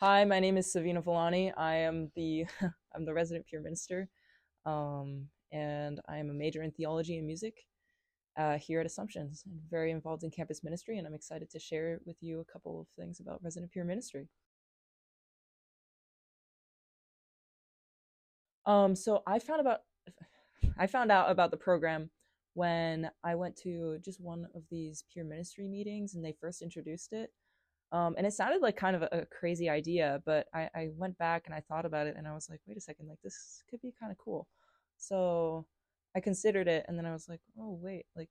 Hi, my name is Savina Villani. I am the I'm the resident peer minister, and I am a major in theology and music here at Assumptions. I'm very involved in campus ministry, and I'm excited to share with you a couple of things about resident peer ministry. So I found out about the program when I went to just one of these peer ministry meetings, and they first introduced it. And it sounded like kind of a crazy idea, but I went back and I thought about it and I was like, wait a second, like this could be kind of cool. So I considered it and then I was like, oh, wait, like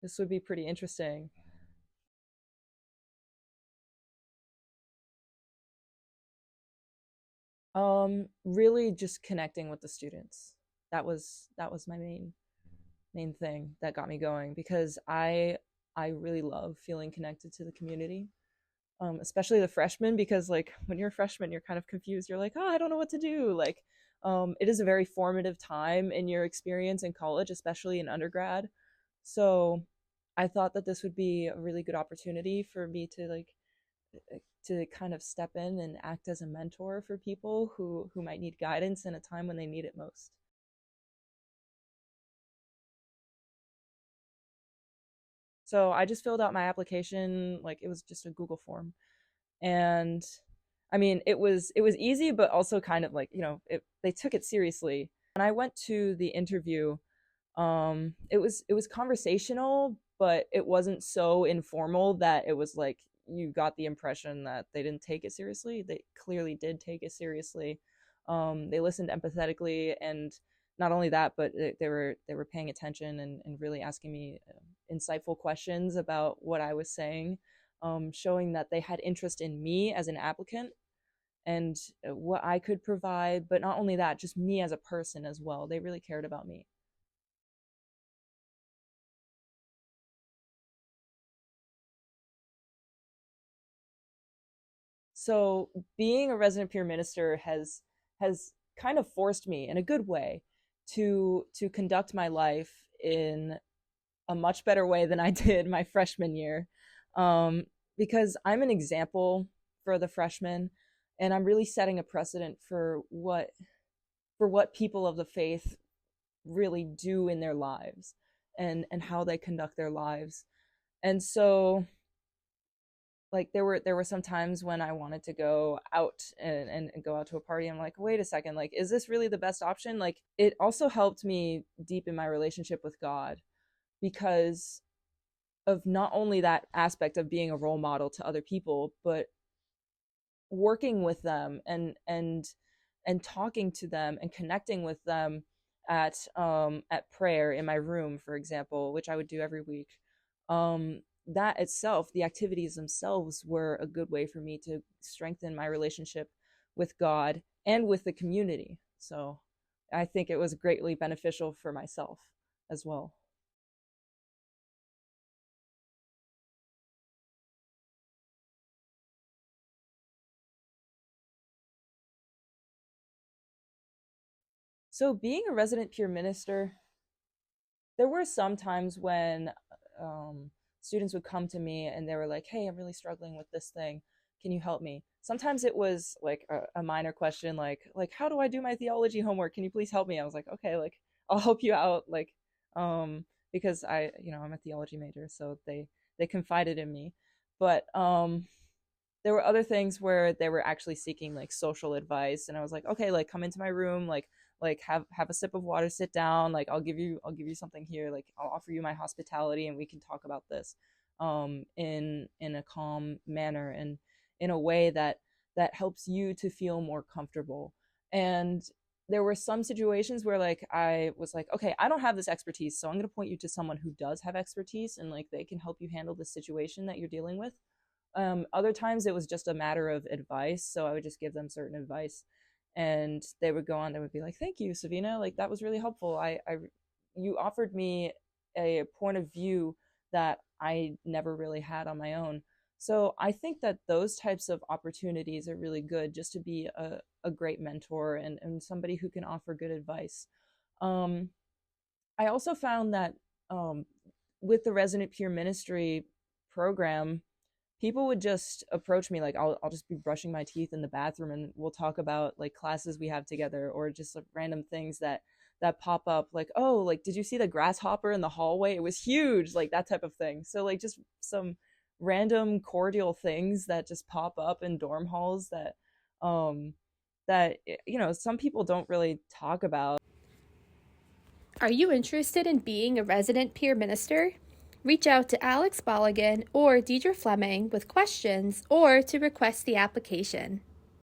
this would be pretty interesting. Really just connecting with the students. That was my main thing that got me going because I really love feeling connected to the community. Especially the freshmen, because like when you're a freshman, you're kind of confused. You're like, oh, I don't know what to do. Like, it is a very formative time in your experience in college, especially in undergrad. So I thought that this would be a really good opportunity for me to to kind of step in and act as a mentor for people who might need guidance in a time when they need it most. So I just filled out my application, like it was just a Google form. And I mean, it was easy, but also kind of like, they took it seriously. When I went to the interview, it was conversational, but it wasn't so informal that it was like you got the impression that they didn't take it seriously. They clearly did take it seriously. They listened empathetically, and not only that, but they were paying attention and really asking me insightful questions about what I was saying, showing that they had interest in me as an applicant and what I could provide, but not only that, just me as a person as well. They really cared about me. So being a resident peer minister has kind of forced me in a good way to conduct my life in a much better way than I did my freshman year. Um, because I'm an example for the freshmen, and I'm really setting a precedent for what people of the faith really do in their lives and how they conduct their lives. And so like there were some times when I wanted to go out and go out to a party. I'm like, wait a second, like, is this really the best option? Like, it also helped me deepen my relationship with God because of not only that aspect of being a role model to other people, but working with them and talking to them and connecting with them at prayer in my room, for example, which I would do every week. That itself, the activities themselves, were a good way for me to strengthen my relationship with God and with the community. So I think it was greatly beneficial for myself as well. So being a resident peer minister, there were some times when students would come to me and they were like, hey, I'm really struggling with this thing, can you help me? Sometimes it was like a minor question, like how do I do my theology homework, can you please help me? I was like, okay, like I'll help you out, like um because I'm a theology major, so they confided in me. But there were other things where they were actually seeking like social advice, and I was like, okay, like come into my room, like have a sip of water, sit down, like I'll give you something here, like I'll offer you my hospitality and we can talk about this in a calm manner and in a way that helps you to feel more comfortable. And there were some situations where like I was like, okay, I don't have this expertise, so I'm going to point you to someone who does have expertise and like they can help you handle the situation that you're dealing with. Other times it was just a matter of advice, so I would just give them certain advice, and they would go on. They would be like, "Thank you, Savina. Like that was really helpful. You offered me a point of view that I never really had on my own." So I think that those types of opportunities are really good, just to be a great mentor and somebody who can offer good advice. Um, I also found that um, with the resident peer ministry program, people would just approach me, like I'll just be brushing my teeth in the bathroom and we'll talk about like classes we have together, or just like random things that pop up, like, oh, like, did you see the grasshopper in the hallway? It was huge, like that type of thing. So like just some random cordial things that just pop up in dorm halls um that some people don't really talk about. Are you interested in being a resident peer minister? Reach out to Alex Boligan or Deidre Fleming with questions or to request the application.